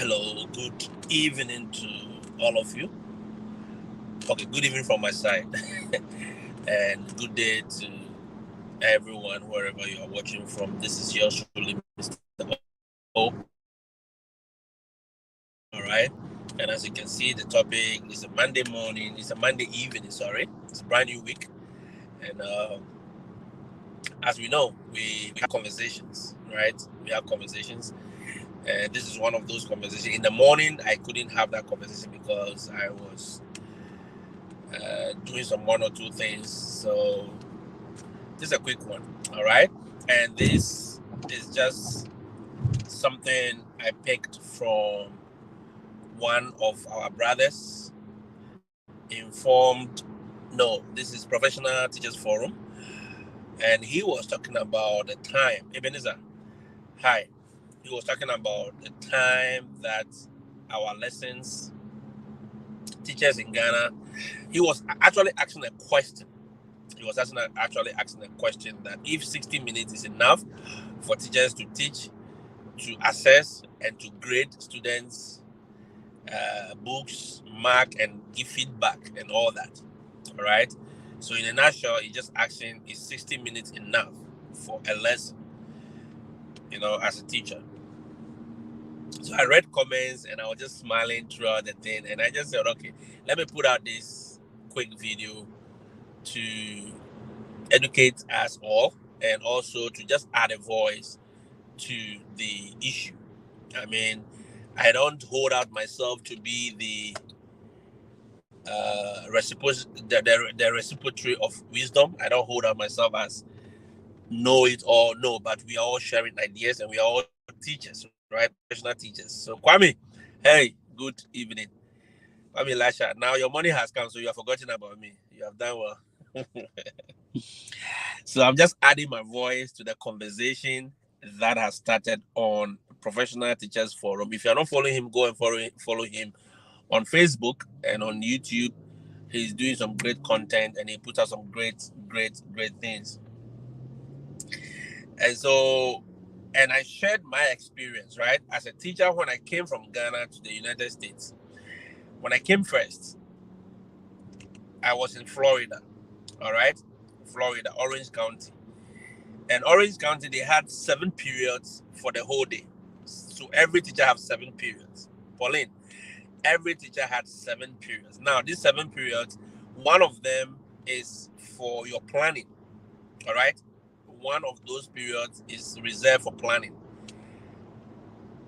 Hello, good evening to all of you. Okay, good evening from my side, and good day to everyone wherever you are watching from. This is yours truly, Mr. O. All right, and as you can see, the topic is a Monday morning. It's a Monday evening. Sorry, it's a brand new week, and as we know, we have conversations, right? We have conversations, and this is one of those conversations. In the morning, I couldn't have that conversation because I was doing some one or two things. So this is a quick one, all right? And this is just something I picked from one of our brothers, informed. No, this is Professional Teachers Forum, and he was talking about the time. Ebenezer, hi. He was talking about the time that our lessons, teachers in Ghana, he was actually asking a question. He was actually asking a question that if 60 minutes is enough for teachers to teach, to assess, and to grade students' books, mark, and give feedback and all that. All right. So in a nutshell, he's just asking: is 60 minutes enough for a lesson? As a teacher. So I read comments and I was just smiling throughout the thing, and I just said, okay, let me put out this quick video to educate us all and also to just add a voice to the issue. I mean, I don't hold out myself to be the reciprocity of wisdom. I don't hold out myself as know it all, no, but we are all sharing ideas and we are all teachers, right? Professional teachers. So Kwame, hey, good evening. Kwame Lasha, now your money has come, so you have forgotten about me. You have done well. So I'm just adding my voice to the conversation that has started on Professional Teachers Forum. If you're not following him, go and follow him on Facebook and on YouTube. He's doing some great content and he puts out some great things. And so, and I shared my experience, right? As a teacher, when I came from Ghana to the United States, when I came first, I was in Florida, all right? Florida, Orange County. And Orange County, they had 7 periods for the whole day. So every teacher have 7 periods. Pauline, every teacher had 7 periods. Now, these 7 periods, one of them is for your planning. All right. One of those periods is reserved for planning.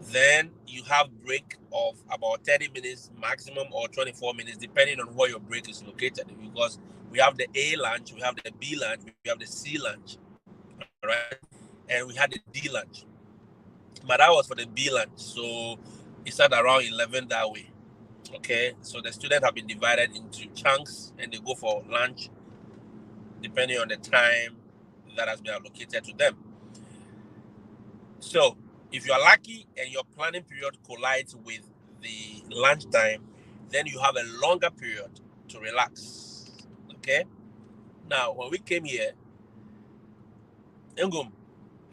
Then you have break of about 30 minutes maximum or 24 minutes, depending on where your break is located. Because we have the A lunch, we have the B lunch, we have the C lunch. All right. And we had the D lunch. But that was for the B lunch. So it started around 11 that way. Okay. So the students have been divided into chunks and they go for lunch depending on the time that has been allocated to them. So if you are lucky and your planning period collides with the lunchtime, then you have a longer period to relax. Okay. Now, when we came here, Ngum,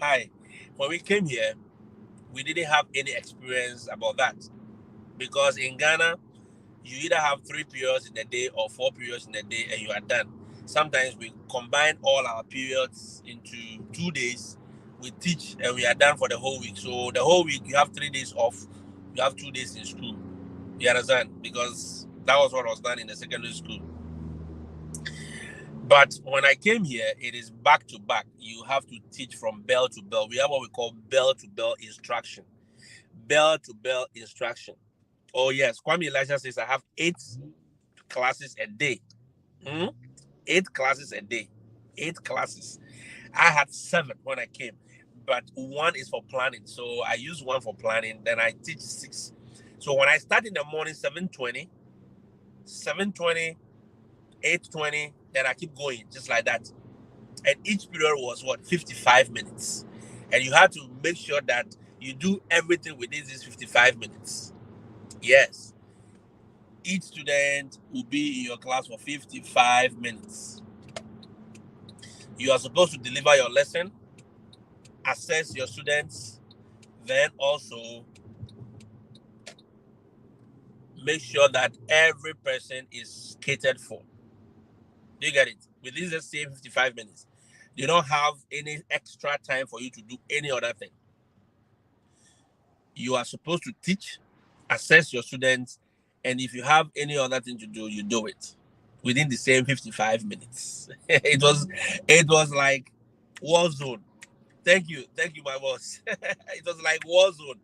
hi. When we came here, we didn't have any experience about that because in Ghana, you either have 3 periods in a day or 4 periods in a day and you are done. Sometimes we combine all our periods into 2 days. We teach and we are done for the whole week. So the whole week you have 3 days off. You have 2 days in school. You understand? Because that was what was done in the secondary school. But when I came here, it is back to back. You have to teach from bell to bell. We have what we call bell to bell instruction. Bell to bell instruction. Oh yes, Kwame Elijah says I have 8 classes a day. 8 classes a day. 8 classes. I had 7 when I came, but one is for planning. So I use one for planning. Then I teach 6. So when I start in the morning, 7:20, 7:20, 8:20, then I keep going just like that. And each period was 55 minutes. And you have to make sure that you do everything within these 55 minutes. Yes. Each student will be in your class for 55 minutes. You are supposed to deliver your lesson, assess your students, then also make sure that every person is catered for. Do you get it? Within the same 55 minutes. You don't have any extra time for you to do any other thing. You are supposed to teach, assess your students, and if you have any other thing to do, you do it within the same 55 minutes. it was like war zone. Thank you, my boss. It was like war zone.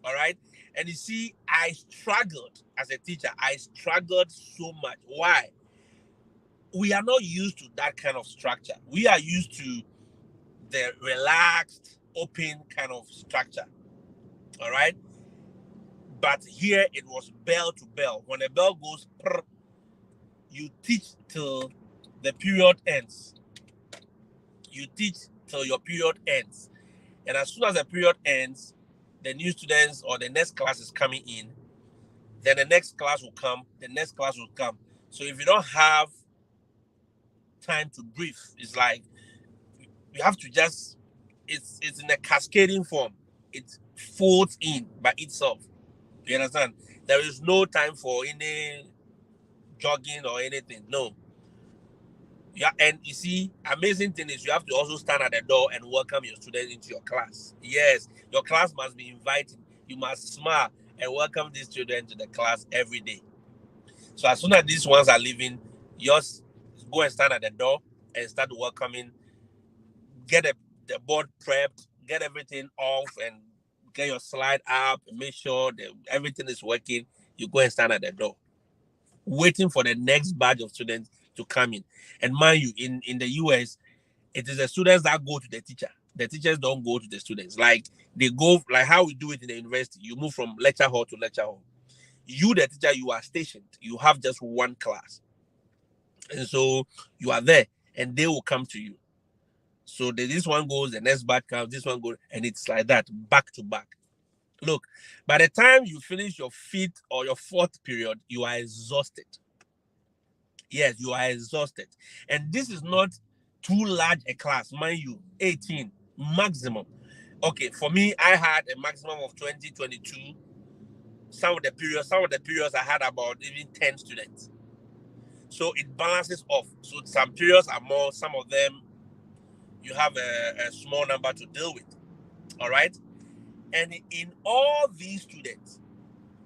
All right. And you see, I struggled as a teacher. I struggled so much. Why? We are not used to that kind of structure. We are used to the relaxed, open kind of structure. All right. But here it was bell to bell. When the bell goes, prr, you teach till the period ends. You teach till your period ends. And as soon as the period ends, the new students or the next class is coming in, then the next class will come, the next class will come. So if you don't have time to breathe, it's like you have to just, it's in a cascading form. It folds in by itself. You understand? There is no time for any jogging or anything. No. Yeah, and you see, amazing thing is you have to also stand at the door and welcome your students into your class. Yes, your class must be inviting. You must smile and welcome these children to the class every day. So as soon as these ones are leaving, just go and stand at the door and start welcoming. Get the board prepped, get everything off, and get your slide up, and make sure that everything is working. You go and stand at the door, waiting for the next batch of students to come in. And mind you, in the US, it is the students that go to the teacher. The teachers don't go to the students. Like they go, like how we do it in the university. You move from lecture hall to lecture hall. You, the teacher, you are stationed. You have just one class. And so you are there and they will come to you. So this one goes, the next batch comes, this one goes, and it's like that, back to back. Look, by the time you finish your fifth or your fourth period, you are exhausted. Yes, you are exhausted. And this is not too large a class, mind you, 18 maximum. Okay, for me, I had a maximum of 20, 22. Some of the periods I had about even 10 students. So it balances off. So some periods are more, some of them you have a small number to deal with. All right. And in all these students,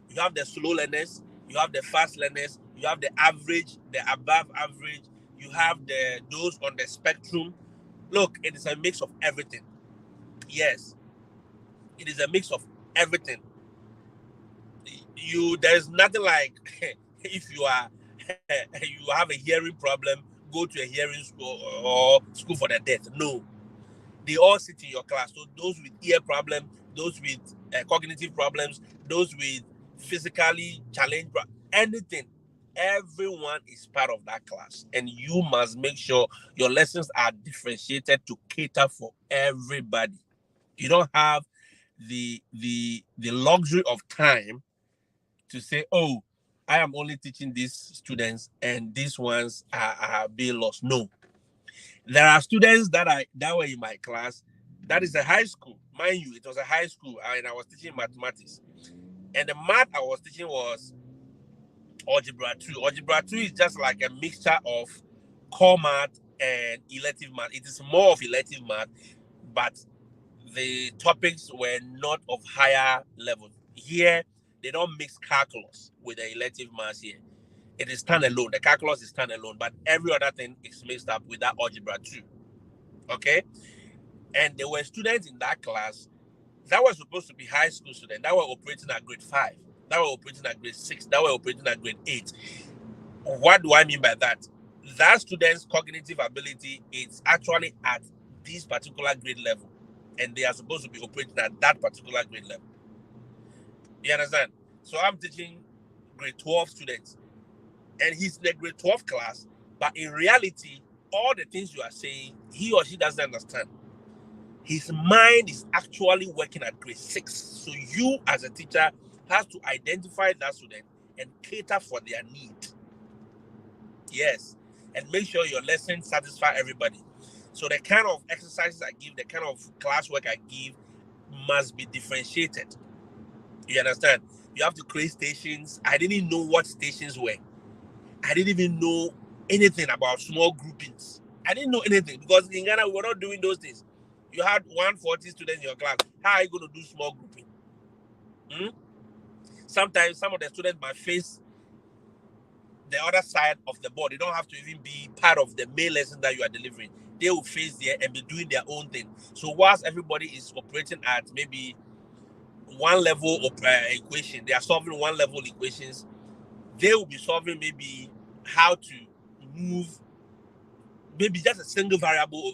you have the slow learners, you have the fast learners, you have the average, the above average, you have those on the spectrum. Look, it is a mix of everything. Yes, it is a mix of everything. There's nothing like if you are you have a hearing problem, go to a hearing school or school for the deaf. No, they all sit in your class. So those with ear problem, those with cognitive problems, those with physically challenged, anything, everyone is part of that class. And you must make sure your lessons are differentiated to cater for everybody. You don't have the luxury of time to say, oh, I am only teaching these students and these ones are being lost. No. There are students that were in my class. That is a high school. Mind you, it was a high school and I was teaching mathematics. And the math I was teaching was Algebra 2. Algebra 2 is just like a mixture of core math and elective math. It is more of elective math, but the topics were not of higher level. Here, they don't mix calculus with the elective math here. It is standalone. The calculus is standalone, but every other thing is mixed up with that Algebra 2. Okay? And there were students in that class that were supposed to be high school students that were operating at grade 5, that were operating at grade 6, that were operating at grade 8. What do I mean by that? That student's cognitive ability is actually at this particular grade level, and they are supposed to be operating at that particular grade level. You understand? So I'm teaching grade 12 students, and he's in the grade 12 class, but in reality, all the things you are saying, he or she doesn't understand. His mind is actually working at grade 6. So you, as a teacher, have to identify that student and cater for their need. Yes. And make sure your lessons satisfy everybody. So the kind of exercises I give, the kind of classwork I give must be differentiated. You understand? You have to create stations. I didn't know what stations were. I didn't even know anything about small groupings. I didn't know anything because in Ghana we were not doing those things. You had 140 students in your class. How are you going to do small grouping? Sometimes some of the students might face the other side of the board. They don't have to even be part of the main lesson that you are delivering. They will face there and be doing their own thing. So whilst everybody is operating at maybe one level of equation, they are solving one level equations, they will be solving maybe how to move maybe just a single variable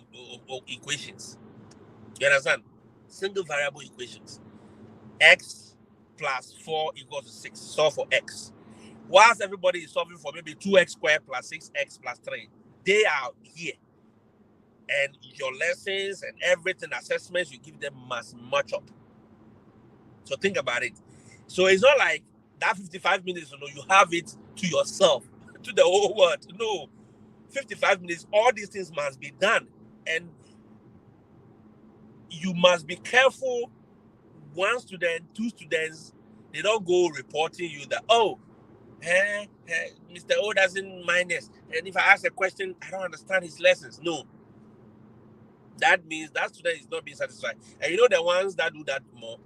of equations. You understand? Single variable equations. X plus 4 equals to 6. Solve for X. Whilst everybody is solving for maybe 2x squared plus 6x plus 3, they are here. And your lessons and everything, assessments you give them must match up. So think about it. So it's not like that 55 minutes, you have it to yourself, to the whole world. No. 55 minutes, all these things must be done. And you must be careful. One student, two students, they don't go reporting you that, Mr. O doesn't mind us. And if I ask a question, I don't understand his lessons. No. That means that student is not being satisfied. And you know the ones that do that more,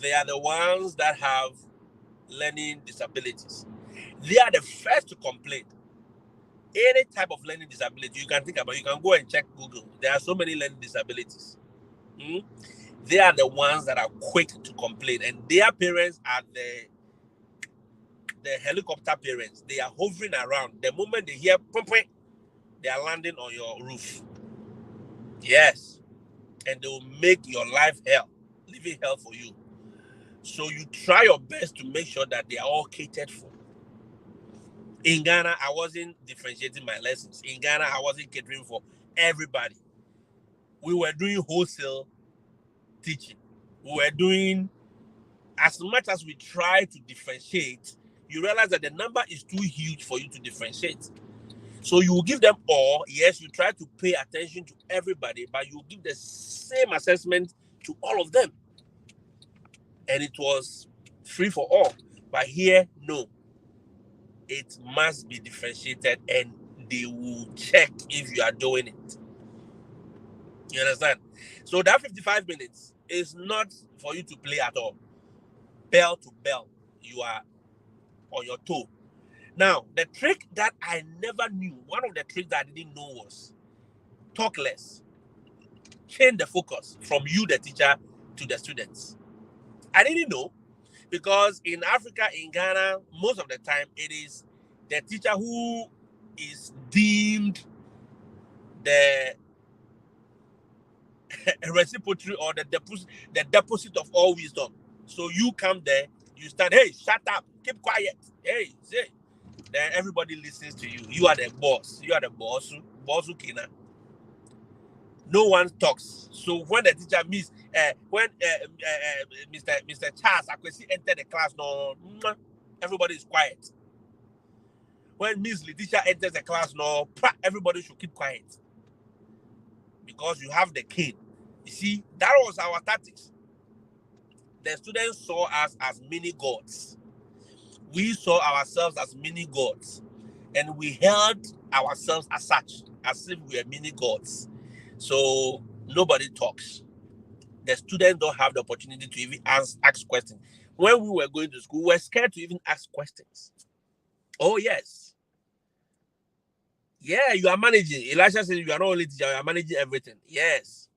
they are the ones that have learning disabilities. They are the first to complain. Any type of learning disability you can think about, you can go and check Google. There are so many learning disabilities. They are the ones that are quick to complain, and their parents are the helicopter parents. They are hovering around. The moment they hear pump, they are landing on your roof. Yes. And they will make your life hell, living hell for you. So you try your best to make sure that they are all catered for. In Ghana, I wasn't differentiating my lessons. In Ghana, I wasn't catering for everybody. We were doing wholesale teaching. We were doing, as much as we try to differentiate, you realize that the number is too huge for you to differentiate. So you will give them all. Yes, you try to pay attention to everybody, but you give the same assessment to all of them. And it was free for all. But here, no. It must be differentiated, and they will check if you are doing it. You understand? So that 55 minutes is not for you to play at all. Bell to bell, you are on your toe. Now, the trick that I never knew, one of the tricks that I didn't know was talk less. Change the focus from you, the teacher, to the students. I didn't know, because in Africa, in Ghana, most of the time, it is the teacher who is deemed the reciprocity or the deposit of all wisdom. So you come there, you stand, hey, shut up, keep quiet, hey, say. Then everybody listens to you. You are the boss. You are the boss. Boss Ukina. No one talks. So when the teacher meets, when Mr. Charles Akwesi entered the class, no, everybody is quiet. When Miss Letitia enters the class, no, everybody should keep quiet. Because you have the king. You see, that was our tactics. The students saw us as mini gods. We saw ourselves as mini gods. And we held ourselves as such, as if we are mini gods. So nobody talks. The students don't have the opportunity to even ask questions. When we were going to school, we were scared to even ask questions. Oh, yes. Yeah, you are managing. Elisha says you are not only teacher, you are managing everything. Yes.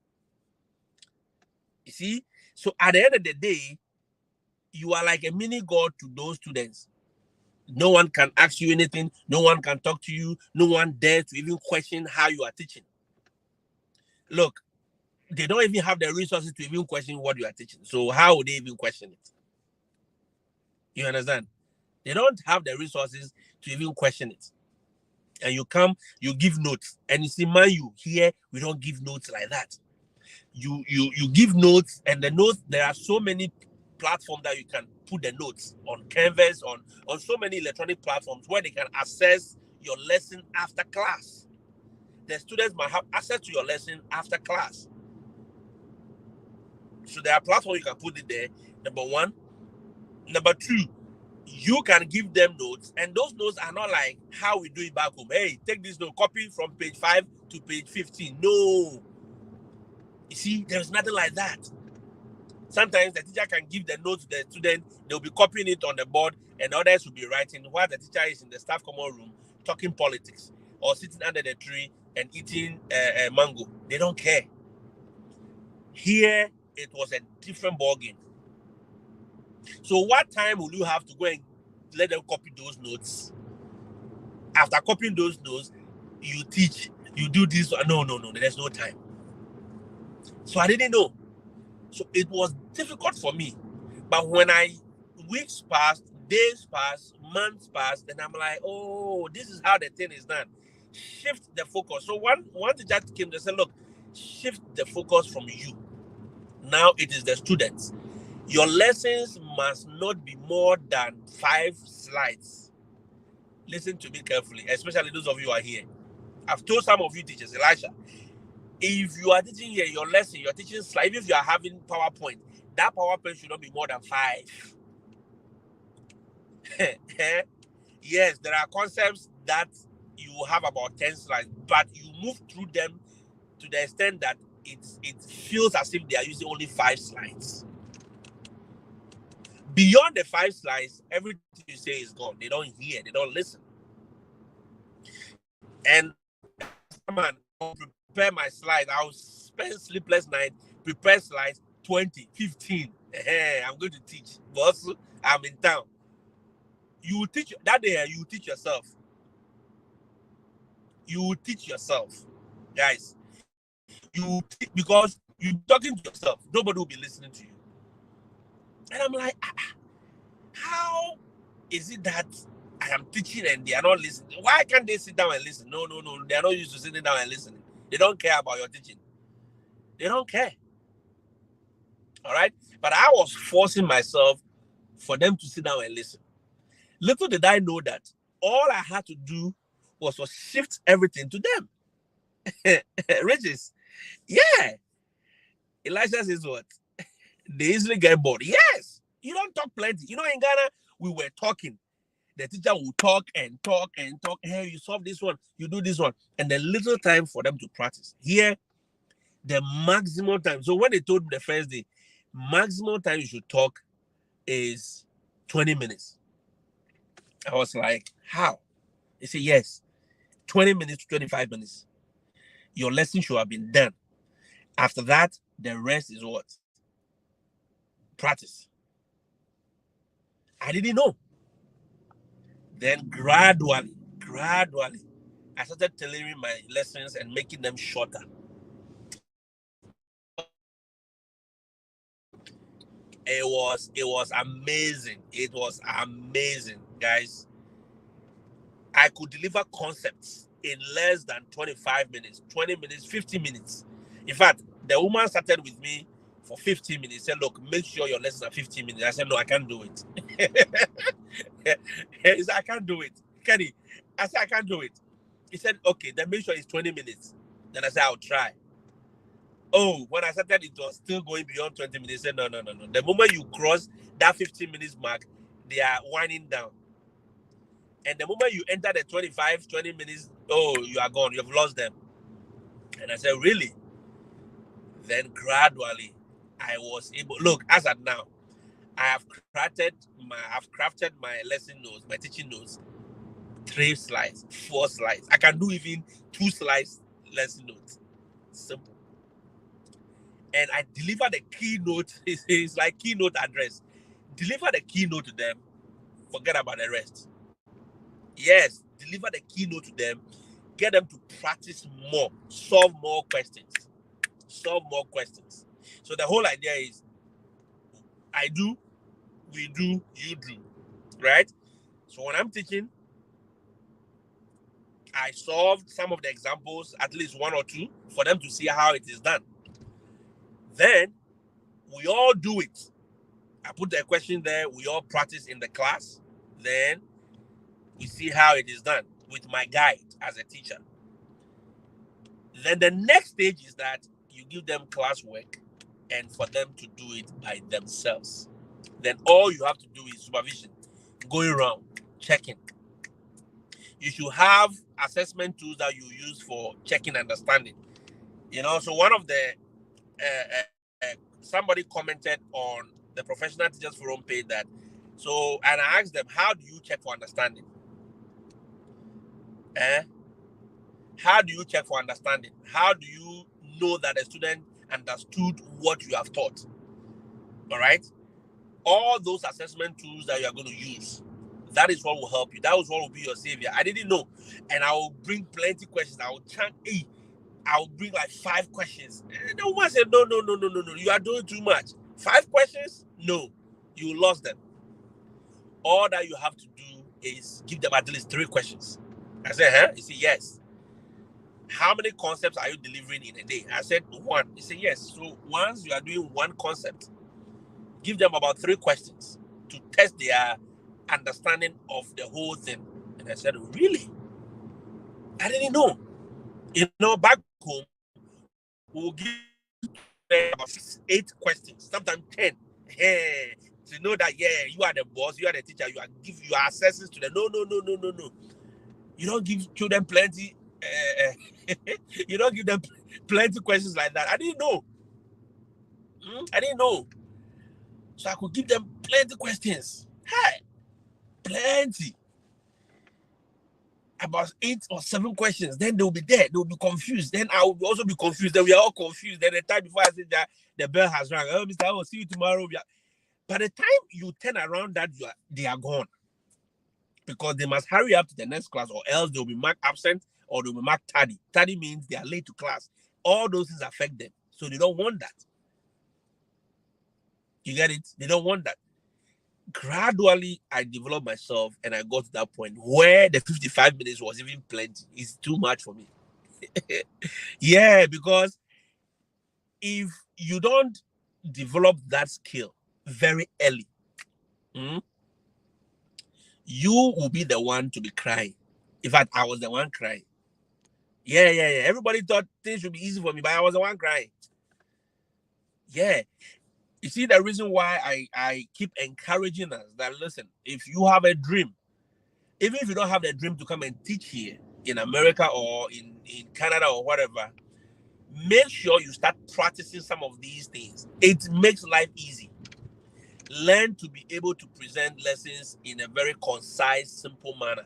You see? So at the end of the day, you are like a mini god to those students. No one can ask you anything. No one can talk to you. No one dares to even question how you are teaching. Look, they don't even have the resources to even question what you are teaching. So how would they even question it? You understand? They don't have the resources to even question it. And you come, you give notes. And you see, man, you here, we don't give notes like that. You give notes, and the notes, there are so many platforms that you can put the notes on Canvas, on so many electronic platforms where they can access your lesson after class. The students might have access to your lesson after class. So there are platforms you can put it there. Number one. Number two, you can give them notes, and those notes are not like how we do it back home. Hey, take this note, copy from page 5 to page 15. No. You see, there's nothing like that. Sometimes the teacher can give the note to the student, they'll be copying it on the board, and others will be writing while the teacher is in the staff common room talking politics or sitting under the tree and eating a mango. They don't care. Here, it was a different ballgame. So what time will you have to go and let them copy those notes? After copying those notes, you teach, you do this. No, there's no time. So I didn't know. So it was difficult for me. But when weeks passed, days passed, months passed, then I'm like, oh, this is how the thing is done. Shift the focus. So one teacher came and said, look, shift the focus from you. Now it is the students. Your lessons must not be more than 5 slides. Listen to me carefully, especially those of you who are here. I've told some of you teachers, Elisha, if you are teaching here, your lesson, you're teaching slide, even if you are having PowerPoint, that PowerPoint should not be more than 5. Yes, there are concepts that you have about 10 slides, but you move through them to the extent that it feels as if they are using only 5 slides. Beyond the 5 slides, everything you say is gone. They don't hear, they don't listen. And I'll prepare my slides. I'll spend sleepless night, prepare slides, 20, 15. I'm going to teach. Boss, I'm in town. You will teach that day, you will teach yourself. You will teach yourself, guys. You teach because you're talking to yourself. Nobody will be listening to you. And I'm like, how is it that I am teaching and they are not listening? Why can't they sit down and listen? No. They are not used to sitting down and listening. They don't care about your teaching. They don't care. All right? But I was forcing myself for them to sit down and listen. Little did I know that all I had to do was to shift everything to them. Regis, yeah. Elisha says what? They easily get bored. Yes. You don't talk plenty. You know, in Ghana, we were talking. The teacher will talk and talk and talk. Hey, you solve this one, you do this one. And then little time for them to practice. Here, the maximum time. So when they told me the first day, maximum time you should talk is 20 minutes. I was like, how? They said, yes, 20 minutes to 25 minutes. Your lesson should have been done. After that, the rest is what? Practice. I didn't know. Then gradually, I started tailoring my lessons and making them shorter. It was amazing. It was amazing, guys. I could deliver concepts in less than 25 minutes, 20 minutes, 50 minutes. In fact, the woman started with me for 15 minutes. Said, look, make sure your lessons are 15 minutes. I said, no, I can't do it. He said, I can't do it. Kenny, I said, I can't do it. He said, okay, then make sure it's 20 minutes. Then I said, I'll try. Oh, when I started, it was still going beyond 20 minutes. He said, no. The moment you cross that 15 minutes mark, they are winding down. And the moment you enter the 25, 20 minutes, oh, you are gone. You've lost them. And I said, really? Then gradually, I was able. Look, as at now, I've crafted my lesson notes, my teaching notes, 3 slides, 4 slides. I can do even 2 slides lesson notes. Simple. And I deliver the keynote. It's like keynote address. Deliver the keynote to them. Forget about the rest. Yes, deliver the keynote to them. Get them to practice more. Solve more questions. So the whole idea is I do, we do, you do. Right? So when I'm teaching, I solved some of the examples, at least 1 or 2, for them to see how it is done. Then we all do it. I put the question there, we all practice in the class. Then we see how it is done with my guide as a teacher. Then the next stage is that you give them classwork and for them to do it by themselves. then all you have to do is supervision, going around, checking. You should have assessment tools that you use for checking understanding. So one of the somebody commented on the Professional Teachers Forum page that, and I asked them, how do you check for understanding? How do you check for understanding? How do you know that a student understood what you have taught? All right? All those assessment tools that you are going to use, that is what will help you. That is what will be your savior. I didn't know. And I will bring plenty questions. I will bring like 5 questions. And the woman said, no. You are doing too much. 5 questions? No. You lost them. All that you have to do is give them at least 3 questions. I said, huh? He said, yes. How many concepts are you delivering in a day? I said, 1. He said, yes. So once you are doing 1 concept, give them about 3 questions to test their understanding of the whole thing. And I said, really? I didn't know. Back home, we'll give about 6, 8 questions, sometimes 10. Hey, to know that, you are the boss, you are the teacher, you are assessing to them. No. You don't give children plenty. You don't give them plenty questions like that. I didn't know. So I could give them plenty questions. Hey, plenty. About 8 or 7 questions. Then they'll be there. They'll be confused. Then I will also be confused. Then we are all confused. Then the time before I say that the bell has rung. Oh, Mr. I will see you tomorrow. By the time you turn around that they are gone. Because they must hurry up to the next class, or else they'll be marked absent or they'll be marked tardy. Tardy means they are late to class. All those things affect them. So they don't want that. You get it? They don't want that. Gradually, I developed myself and I got to that point where the 55 minutes was even plenty. It's too much for me. Yeah, because if you don't develop that skill very early, you will be the one to be crying. In fact, I was the one crying. Yeah. Everybody thought things should be easy for me, but I was the one crying. Yeah. You see, the reason why I keep encouraging us that, listen, if you have a dream, even if you don't have the dream to come and teach here in America or in Canada or whatever, make sure you start practicing some of these things. It makes life easy. Learn to be able to present lessons in a very concise, simple manner.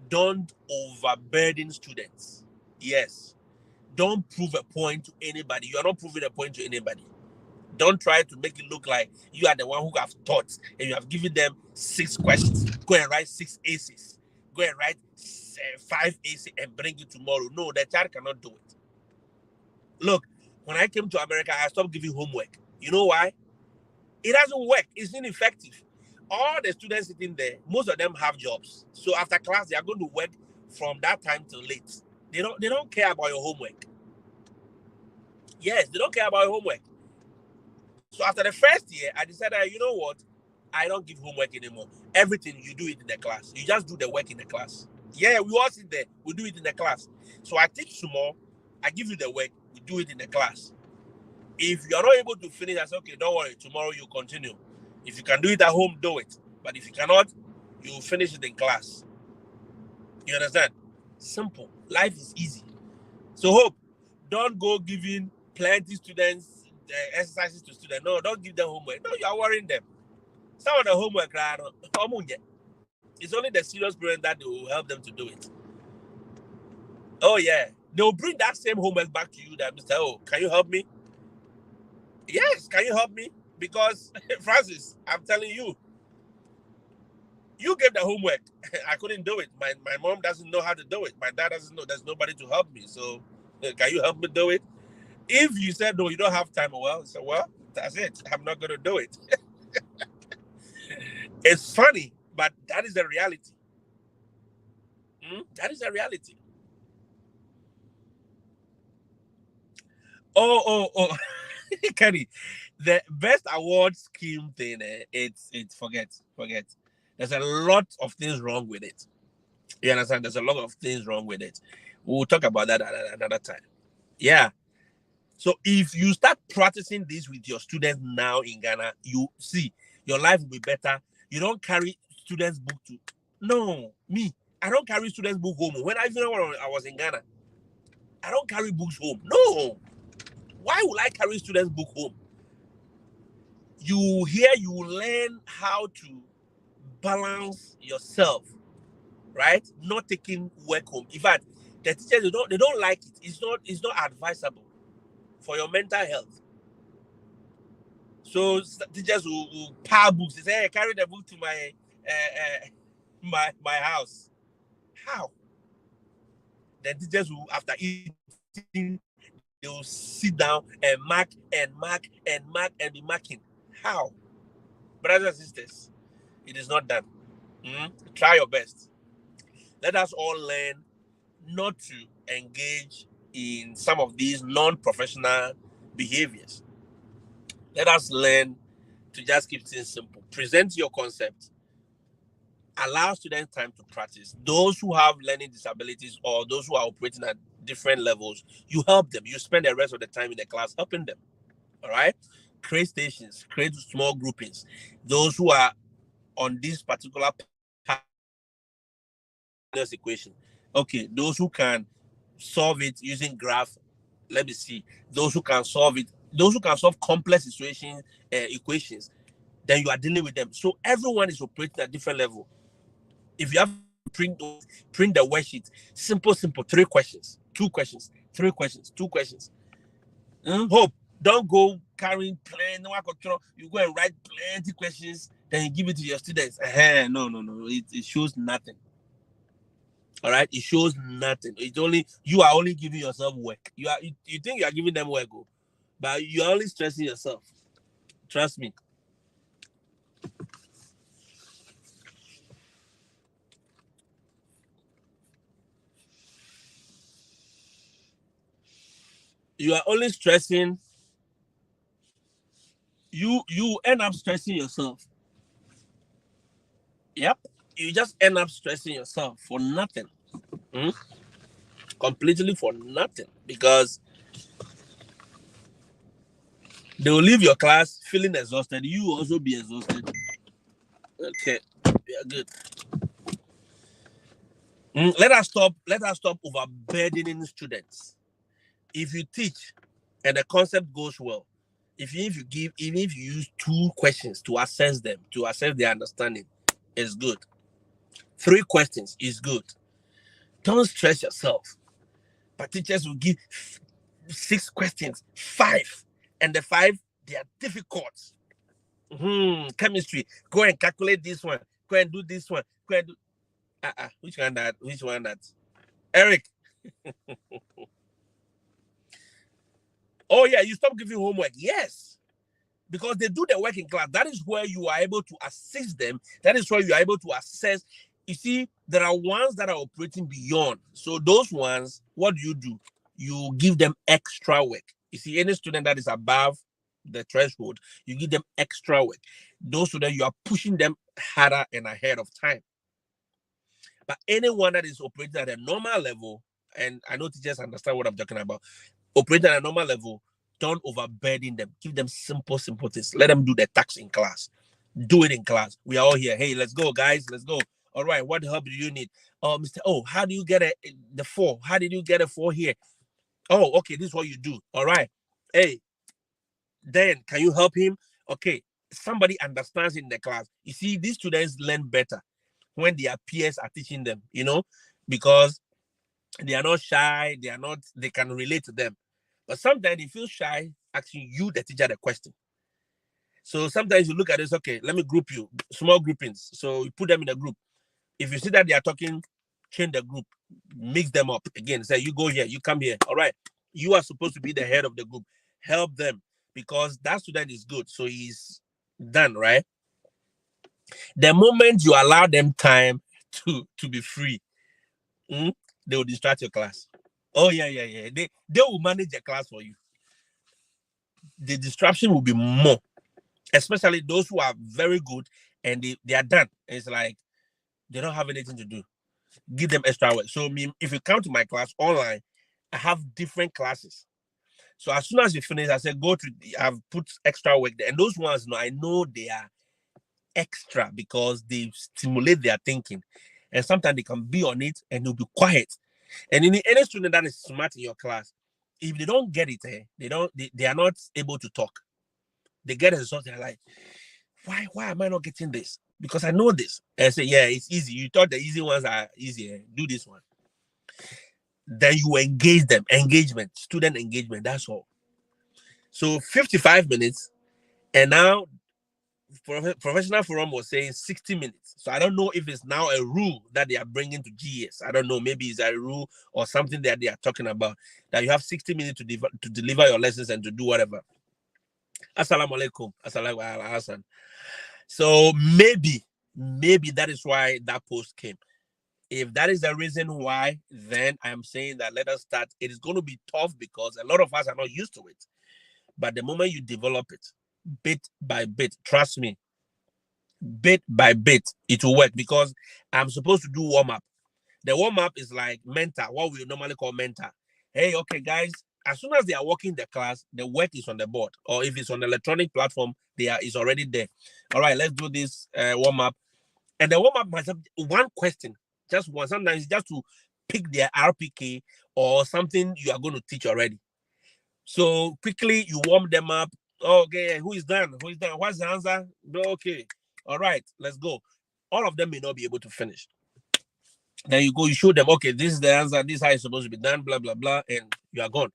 Don't overburden students. Yes. Don't prove a point to anybody. You are not proving a point to anybody. Don't try to make it look like you are the one who have taught and you have given them 6 questions. Go and write 6 aces. Go and write 5 aces and bring it tomorrow. No, the child cannot do it. Look, when I came to America, I stopped giving homework. You know why? It doesn't work. It's ineffective. All the students sitting there, most of them have jobs. So after class, they are going to work from that time till late. They don't care about your homework. Yes, they don't care about your homework. So after the first year, I decided, you know what? I don't give homework anymore. Everything, you do it in the class. You just do the work in the class. Yeah, we all sit there. We do it in the class. So I teach small. I give you the work. We do it in the class. If you're not able to finish, I say, okay, don't worry. Tomorrow you continue. If you can do it at home, do it. But if you cannot, you will finish it in class. You understand? Simple. Life is easy. So hope, don't go giving plenty students exercises to students. No, don't give them homework. No, you are worrying them. Some of the homework, it's only the serious parents that will help them to do it. Oh yeah, they'll bring that same homework back to you. That Mr. Oh, can you help me? Yes, can you help me? Because Francis, I'm telling you, you gave the homework. I couldn't do it. My mom doesn't know how to do it. My dad doesn't know. There's nobody to help me. So can you help me do it? If you said no, you don't have time. Well, that's it. I'm not going to do it. It's funny, but that is the reality. That is the reality. Oh, Kenny, the best award scheme thing, it's forget. There's a lot of things wrong with it. You understand? There's a lot of things wrong with it. We'll talk about that at another time. Yeah. So if you start practicing this with your students now in Ghana, you see, your life will be better. You don't carry students' book to. No, me, I don't carry students' book home. When I was in Ghana, I don't carry books home. No. Why would I carry students' book home? You learn how to balance yourself, right? Not taking work home. In fact, the teachers they don't like it. It's not advisable for your mental health. So teachers will pile books. They say, hey, carry the book to my house. How? Then teachers will, after eating, they will sit down and mark and mark and mark and be marking. How? Brothers and sisters, it is not done. Try your best. Let us all learn not to engage in some of these non-professional behaviors. Let us learn to just keep things simple. Present your concept. Allow students time to practice. Those who have learning disabilities or those who are operating at different levels, you help them. You spend the rest of the time in the class helping them. All right? Create stations, create small groupings. Those who are on this particular equation. Okay, those who can solve it using graph, let me see. Those who can solve it, those who can solve complex equations, then you are dealing with them. So everyone is operating at different level. If you have to print the worksheet, simple, 3 questions, 2 questions, 3 questions, 2 questions. Hope, don't go carrying plenty. You go and write plenty questions, then you give it to your students. No. It shows nothing. All right, it shows nothing. You are only giving yourself work. You think you are giving them work, but you are only stressing yourself. Trust me. You are only stressing. You end up stressing yourself. Yep, you just end up stressing yourself for nothing. Completely for nothing, because they will leave your class feeling exhausted. You will also be exhausted. Okay, we are good. Let us stop overburdening students. If you teach and the concept goes well, even if you use 2 questions to assess them, to assess their understanding, is good. 3 questions is good. Don't stress yourself. But teachers will give 6 questions, 5, and the 5 they are difficult. Chemistry, go and calculate this one. Go and do this one. Go and do. Which one that? Eric. Oh yeah, you stop giving homework. Yes, because they do the work in class. That is where you are able to assist them. That is where you are able to assess. You see, there are ones that are operating beyond. So those ones, what do? You give them extra work. You see, any student that is above the threshold, you give them extra work. Those students, you are pushing them harder and ahead of time. But anyone that is operating at a normal level, and I know teachers understand what I'm talking about, operating at a normal level, don't overburden them. Give them simple things. Let them do the tasks in class. Do it in class. We are all here. Hey, let's go, guys. Let's go. All right, what help do you need? Oh, Mr. Oh, how do you get the 4? How did you get a 4 here? Oh, okay, this is what you do. All right. Hey, then can you help him? Okay, somebody understands in the class. You see, these students learn better when their peers are teaching them, because they are not shy, they can relate to them. But sometimes they feel shy asking you, the teacher, the question. So sometimes you look at this, okay, let me group you, small groupings. So you put them in a group. If you see that they are talking, change the group, mix them up again. Say, you go here, you come here. All right. You are supposed to be the head of the group. Help them, because that student is good. So he's done, right? The moment you allow them time to be free, they will distract your class. Oh, yeah. They will manage the class for you. The distraction will be more, especially those who are very good and they are done. It's like they don't have anything to do. Give them extra work. So if you come to my class online, I have different classes. So as soon as you finish, I said, I've put extra work there. And those ones, I know they are extra because they stimulate their thinking. And sometimes they can be on it and you'll be quiet. And in any student that is smart in your class, if they don't get it, they are not able to talk. They get a result, they're like, why am I not getting this? Because I know this. And I say, yeah, it's easy. You thought the easy ones are easier. Do this one. Then you engage them. Engagement, student engagement, that's all. So 55 minutes, and now Professional Forum was saying 60 minutes. So I don't know if it's now a rule that they are bringing to GS. I don't know. Maybe it's a rule or something that they are talking about, that you have 60 minutes to deliver your lessons and to do whatever. Assalamu alaikum. Assalamu alaikum. So maybe that is why that post came. If that is the reason why, then I'm saying that let us start. It is going to be tough because a lot of us are not used to it. But the moment you develop it, bit by bit, trust me, bit by bit, it will work, because I'm supposed to do warm-up. The warm-up is like mentor, what we normally call mentor. Hey, okay, guys, as soon as they are working the class, the work is on the board. Or if it's on the electronic platform, it's already there. All right, let's do this warm-up. And the warm-up must have one question, just one. Sometimes just to pick their RPK or something you are going to teach already. So quickly you warm them up. Okay, who is done? What's the answer? Okay, all right, let's go. All of them may not be able to finish. Then you show them, okay, this is the answer, this is how it's supposed to be done, blah, blah, blah, and you are gone.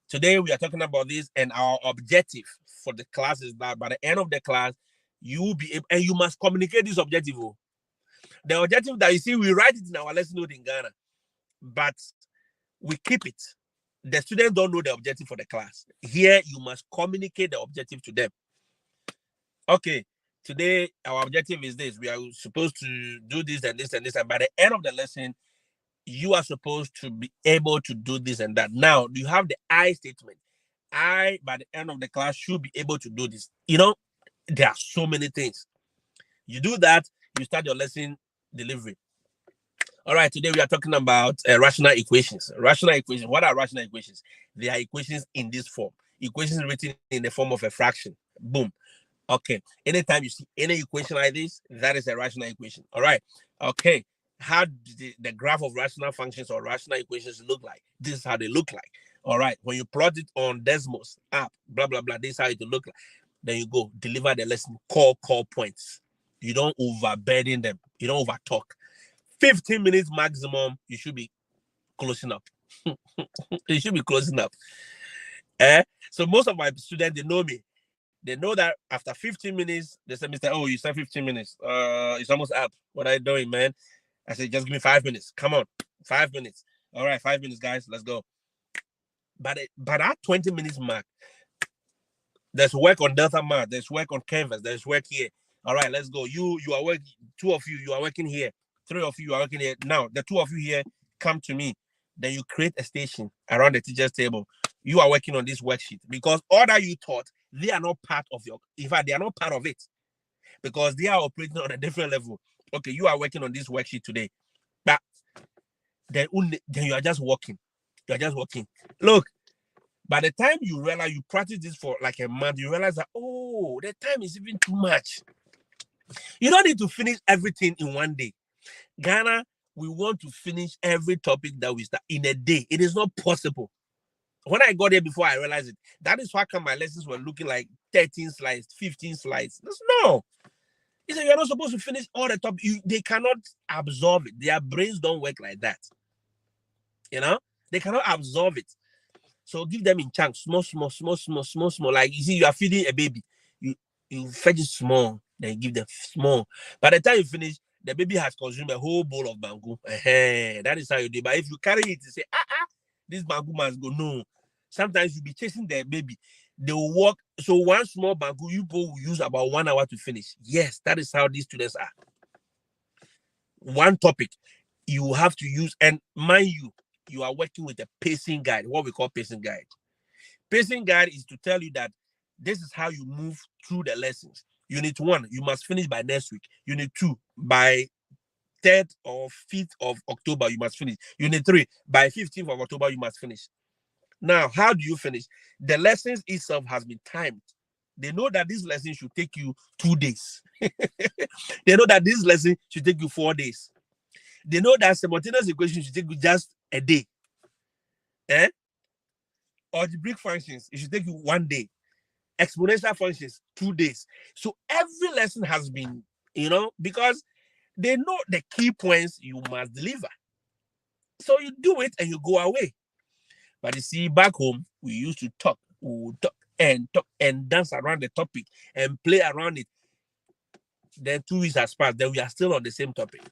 Today we are talking about this, and our objective for the class is that by the end of the class, you will be able, and you must communicate this objective. The objective that you see, we write it in our lesson note in Ghana, but we keep it. The students don't know the objective for the class. Here, you must communicate the objective to them. Okay, today our objective is this. We are supposed to do this and this and this, and by the end of the lesson, you are supposed to be able to do this and that. Now, you have the I statement. I, by the end of the class, should be able to do this. You know, there are so many things. You do that, you start your lesson delivery. All right, today we are talking about rational equations. Rational equations. What are rational equations? They are equations in this form. Equations written in the form of a fraction. Boom. Okay. Anytime you see any equation like this, that is a rational equation. All right. Okay. How the graph of rational functions or rational equations look like? This is how they look like. All right. When you plot it on Desmos app, blah, blah, blah, this is how it will look like. Then you go deliver the lesson, call points. You don't overburden them. You don't over talk. 15 minutes maximum, you should be closing up. You should be closing up. So most of my students, they know me. They know that after 15 minutes, they say, Mr. Oh, you said 15 minutes. It's almost up. What are you doing, man? I said, just give me 5 minutes. Come on, 5 minutes. All right, 5 minutes, guys. Let's go. But at 20 minutes mark, there's work on Delta Math. There's work on Canvas. There's work here. All right, let's go. You are working. 2 of you are working here. 3 of you are working here. Now, the 2 of you here come to me. Then you create a station around the teacher's table. You are working on this worksheet because all that you taught, they are not part of your, in fact, they are not part of it because they are operating on a different level. Okay, you are working on this worksheet today, but then you are just working. You are just working. Look, by the time you realize you practice this for like a month, you realize that, oh, the time is even too much. You don't need to finish everything in one day. Ghana, we want to finish every topic that we start in a day. It is not possible. When I got there before, I realized it. That is why my lessons were looking like 13 slides, 15 slides. No. He said, you're not supposed to finish all the topics. They cannot absorb it. Their brains don't work like that. You know? They cannot absorb it. So give them in chunks, small. Like you see, you are feeding a baby. You fetch it small, then you give them small. By the time you finish, the baby has consumed a whole bowl of mango. That is how you do. But if you carry it and say, this mango must go, no. Sometimes you'll be chasing the baby. They will walk. So one small mango, you both will use about 1 hour to finish. Yes, that is how these students are. One topic you have to use, and mind you are working with a pacing guide, what we call pacing guide. Pacing guide is to tell you that this is how you move through the lessons. Unit 1, you must finish by next week. Unit 2, by 3rd or 5th of October, you must finish. Unit 3, by 15th of October, you must finish. Now, how do you finish? The lessons itself has been timed. They know that this lesson should take you 2 days. They know that this lesson should take you 4 days. They know that simultaneous equation should take you just a day. Algebraic functions, it should take you 1 day. Exponential functions, 2 days. So every lesson has been, because they know the key points you must deliver. So you do it and you go away. But you see, back home, we used to talk. We would talk and dance around the topic and play around it. Then 2 weeks has passed. Then we are still on the same topic.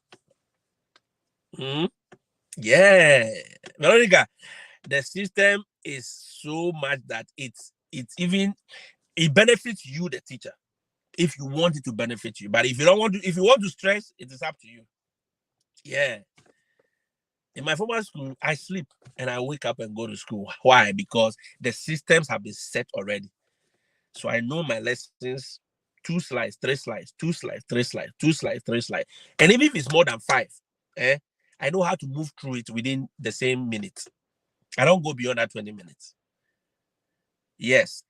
Yeah. Veronica, the system is so much that it benefits you, the teacher, if you want it to benefit you. But if you want to stress, it is up to you. Yeah. In my former school, I sleep and I wake up and go to school. Why? Because the systems have been set already. So I know my lessons, 2 slides, 3 slides, 2 slides, 3 slides, 2 slides, 3 slides. And even if it's more than 5, I know how to move through it within the same minute. I don't go beyond that 20 minutes. Yes.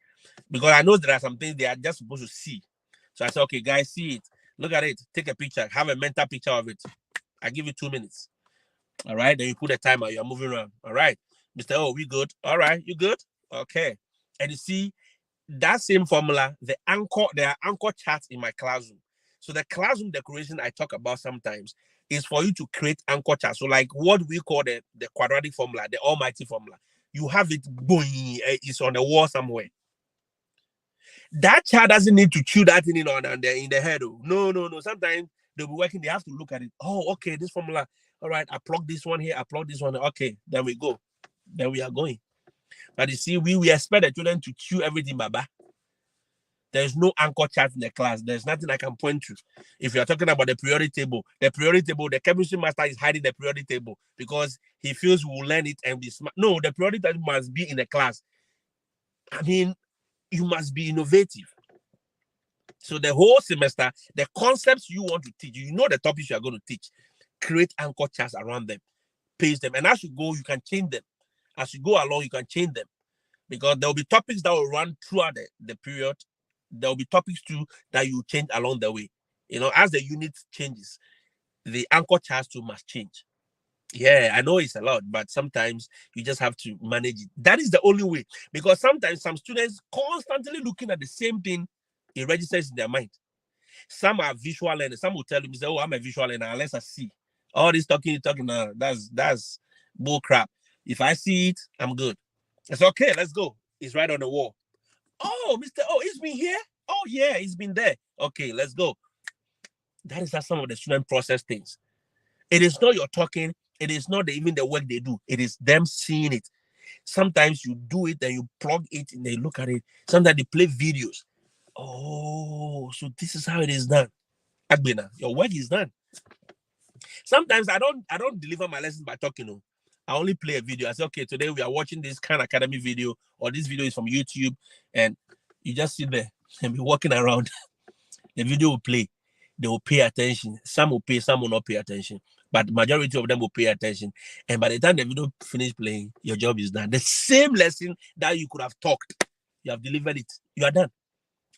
Because I know there are some things they are just supposed to see. So I say, okay, guys, see it. Look at it. Take a picture. Have a mental picture of it. I give you 2 minutes. All right. Then you put a timer. You're moving around. All right. Mr. O, we good? All right. You good? Okay. And you see that same formula, there are anchor charts in my classroom. So the classroom decoration I talk about sometimes is for you to create anchor charts. So like what we call the quadratic formula, the almighty formula. You have it going, it's on the wall somewhere. That child doesn't need to chew that thing in the head. No. Sometimes they'll be working, they have to look at it. Oh, okay, this formula. All right, I plug this one here, I plug this one. Okay, then we go. Then we are going. But you see, we expect the children to chew everything, Baba. There's no anchor chart in the class. There's nothing I can point to. If you're talking about the periodic table, the chemistry master is hiding the periodic table because he feels we will learn it and be smart. No, the periodic table must be in the class. I mean, you must be innovative. So the whole semester, the concepts you want to teach, you know the topics you are going to teach, create anchor charts around them, paste them. And as you go, you can change them. As you go along, you can change them. Because there will be topics that will run throughout the period. There will be topics too that you change along the way. As the unit changes, the anchor charts too must change. Yeah, I know it's a lot, but sometimes you just have to manage it. That is the only way. Because sometimes some students constantly looking at the same thing, it registers in their mind. Some are visual learners. Some will tell you, oh, I'm a visual learner unless I see. All this talking, that's bull crap. If I see it, I'm good. It's okay, let's go. It's right on the wall. Oh, Mr. Oh, it's been here? Oh, yeah, it's been there. Okay, let's go. That is how some of the students process things. It is not your talking. It is not even the work they do. It is them seeing it. Sometimes you do it and you plug it and they look at it. Sometimes they play videos. Oh, so this is how it is done. Agbena, your work is done. Sometimes I don't deliver my lessons by talking. I only play a video. I say, okay, today we are watching this Khan Academy video, or this video is from YouTube, and you just sit there and be walking around. The video will play. They will pay attention. Some will pay, some will not pay attention. But the majority of them will pay attention. And by the time the video finish playing, your job is done. The same lesson that you could have talked, you have delivered it. You are done.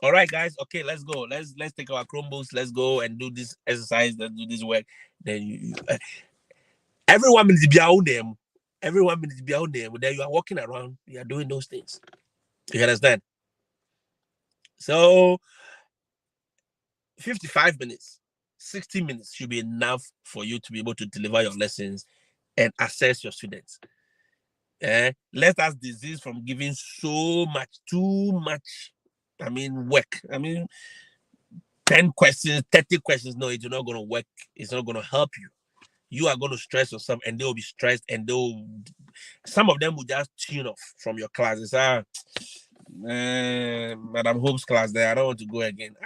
All right, guys. Okay, let's go. Let's take our Chromebooks. Let's go and do this exercise. Let's do this work. Then everyone needs to be out there. Everyone needs to be out there. Then you are walking around. You are doing those things. You understand? So 55 minutes, 60 minutes should be enough for you to be able to deliver your lessons and assess your students. Let us desist from giving too much, work. 10 questions, 30 questions. No, it's not going to work. It's not going to help you. You are going to stress yourself and they'll be stressed and some of them will just tune off from your classes. Madam Hope's class there, I don't want to go again.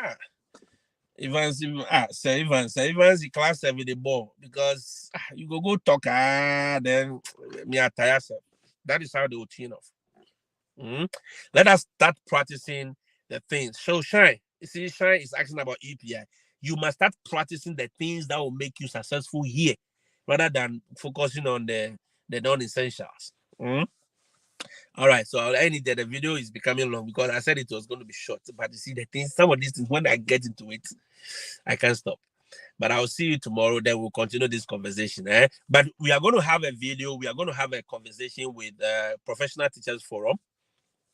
Evans, the class 7 the ball because you go talk then me I tire yourself. That is how they will tune off. Let us start practicing the things. So Shine, you see, Shine is asking about EPI. You must start practicing the things that will make you successful here, rather than focusing on the non-essentials. All right, so I'll end it there. The video is becoming long because I said it was going to be short. But you see, the things, some of these things, when I get into it, I can't stop. But I'll see you tomorrow. Then we'll continue this conversation. But we are going to have a video. We are going to have a conversation with Professional Teachers Forum.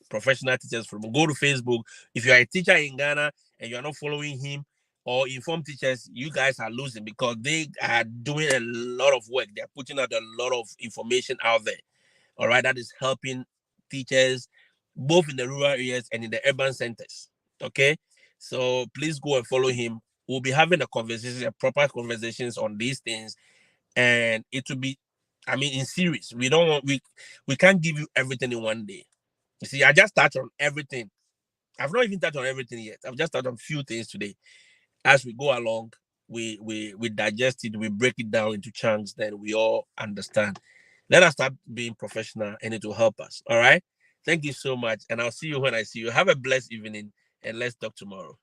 Professional Teachers Forum. Go to Facebook. If you are a teacher in Ghana and you are not following him or Inform Teachers, you guys are losing because they are doing a lot of work. They are putting out a lot of information out there. All right, that is helping teachers both in the rural areas and in the urban centers. Okay, so please go and follow him. We'll be having a conversation, a proper conversations on these things, and it will be, I mean, in series. We don't want we can't give you everything in one day. You see, I just touched on everything. I've not even touched on everything yet. I've just touched on a few things today. As we go along, we digest it, we break it down into chunks, then we all understand. Let us start being professional and it will help us. All right. Thank you so much. And I'll see you when I see you. Have a blessed evening and let's talk tomorrow.